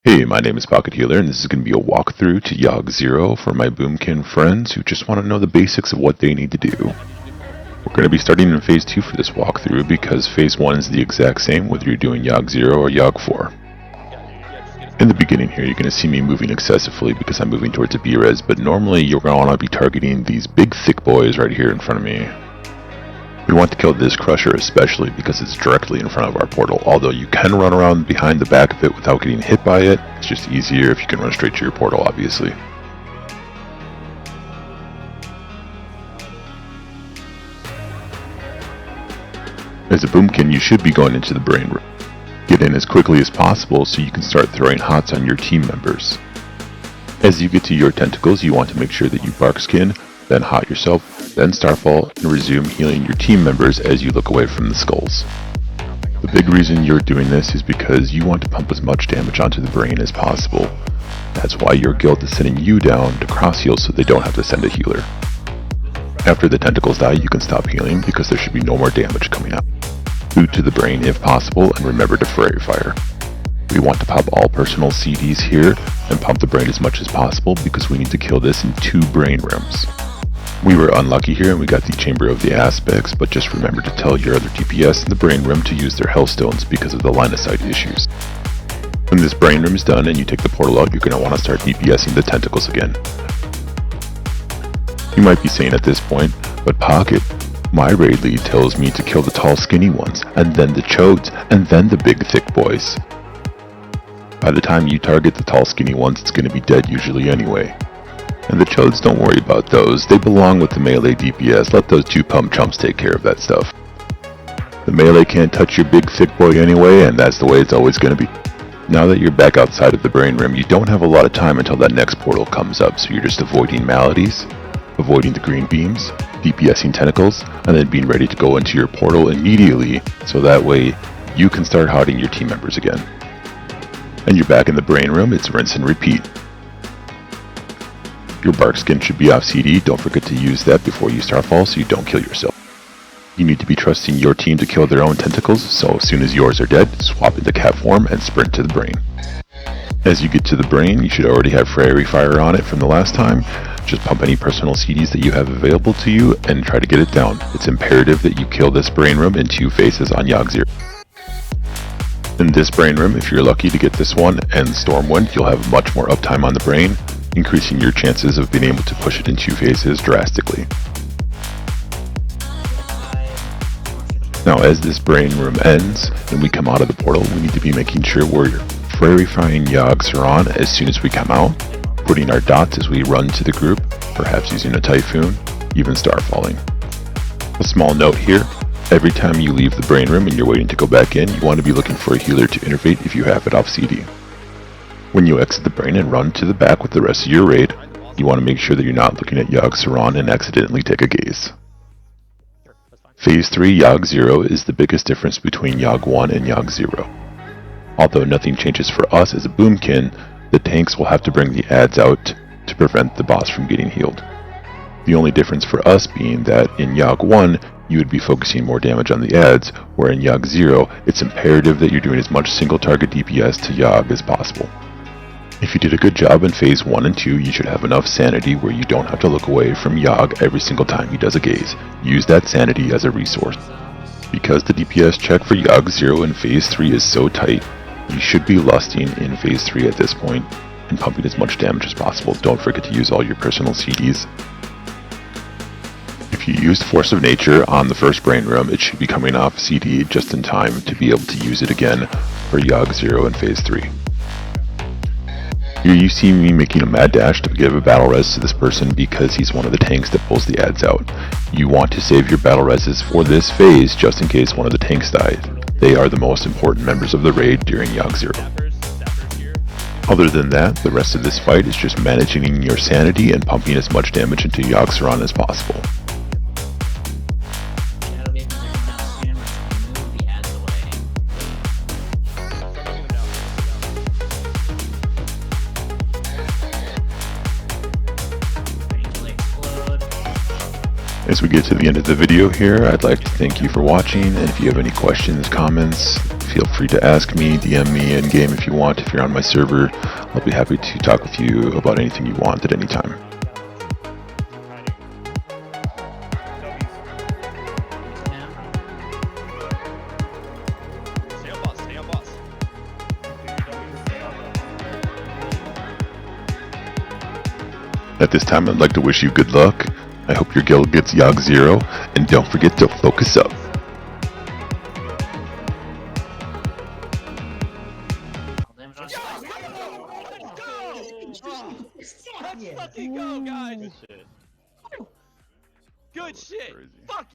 Hey, my name is Pocket Healer, and this is going to be a walkthrough to Yogg 0 for my Boomkin friends who just want to know the basics of what they need to do. We're going to be starting in Phase 2 for this walkthrough because Phase 1 is the exact same whether you're doing Yogg 0 or Yogg 4. In the beginning here, you're going to see me moving excessively because I'm moving towards a B-res, but normally you're going to want to be targeting these big thick boys right here in front of me. We want to kill this crusher especially because it's directly in front of our portal, although you can run around behind the back of it without getting hit by it. It's just easier if you can run straight to your portal, obviously. As a Boomkin, you should be going into the brain room. Get in as quickly as possible so you can start throwing hots on your team members. As you get to your tentacles, you want to make sure that you bark skin, then hot yourself, then starfall, and resume healing your team members as you look away from the skulls. The big reason you're doing this is because you want to pump as much damage onto the brain as possible. That's why your guild is sending you down to cross heal so they don't have to send a healer. After the tentacles die, you can stop healing because there should be no more damage coming out. Boot to the brain if possible, and remember to fairy fire. We want to pop all personal CDs here and pump the brain as much as possible because we need to kill this in 2 brain rooms. We were unlucky here and we got the Chamber of the Aspects, but just remember to tell your other DPS in the brain room to use their Hellstones because of the line of sight issues. When this brain room is done and you take the portal out, you're going to want to start DPSing the tentacles again. You might be saying at this point, but Pocket, my raid lead tells me to kill the tall skinny ones, and then the chodes, and then the big thick boys. By the time you target the tall skinny ones, it's going to be dead usually anyway. And the chodes, don't worry about those, they belong with the melee DPS, let those 2 pump chumps take care of that stuff. The melee can't touch your big thick boy anyway, and that's the way it's always going to be. Now that you're back outside of the brain room, you don't have a lot of time until that next portal comes up, so you're just avoiding maladies, avoiding the green beams, DPSing tentacles, and then being ready to go into your portal immediately, so that way you can start hotting your team members again. And you're back in the brain room, it's rinse and repeat. Your bark skin should be off CD, don't forget to use that before you starfall so you don't kill yourself. You need to be trusting your team to kill their own tentacles, so as soon as yours are dead, swap into cat form and sprint to the brain. As you get to the brain, you should already have fairy fire on it from the last time. Just pump any personal CDs that you have available to you and try to get it down. It's imperative that you kill this brain room in 2 phases on Yogg 0. In this brain room, if you're lucky to get this one and Stormwind, you'll have much more uptime on the brain, increasing your chances of being able to push it in 2 phases drastically. Now as this brain room ends and we come out of the portal, we need to be making sure we're fairy-fying Yogg 0 as soon as we come out, putting our dots as we run to the group, perhaps using a Typhoon, even starfalling. A small note here, every time you leave the brain room and you're waiting to go back in, you want to be looking for a healer to innervate if you have it off CD. When you exit the brain and run to the back with the rest of your raid, you want to make sure that you're not looking at Yogg 0 and accidentally take a gaze. Phase 3 Yogg 0 is the biggest difference between Yogg 1 and Yogg 0. Although nothing changes for us as a Boomkin, the tanks will have to bring the adds out to prevent the boss from getting healed. The only difference for us being that in Yogg 1, you would be focusing more damage on the adds, where in Yogg 0, it's imperative that you're doing as much single target DPS to Yogg as possible. If you did a good job in Phase 1 and 2, you should have enough sanity where you don't have to look away from Yogg every single time he does a gaze. Use that sanity as a resource. Because the DPS check for Yogg 0 in Phase 3 is so tight, you should be lusting in Phase 3 at this point and pumping as much damage as possible. Don't forget to use all your personal CDs. If you used Force of Nature on the first brain room, it should be coming off CD just in time to be able to use it again for Yogg 0 in Phase 3. Here you see me making a mad dash to give a battle res to this person because he's one of the tanks that pulls the adds out. You want to save your battle reses for this phase just in case one of the tanks dies. They are the most important members of the raid during Yogg 0. Other than that, the rest of this fight is just managing your sanity and pumping as much damage into Yogg 0 as possible. As we get to the end of the video here, I'd like to thank you for watching, and if you have any questions, comments, Feel free to ask me, DM me in game if you want. If you're on my server, I'll be happy to talk with you about anything you want at any time. At this time, I'd like to wish you good luck. I hope your guild gets Yogg 0, and don't forget to focus up. Let's fucking go, guys! Good shit! Fuck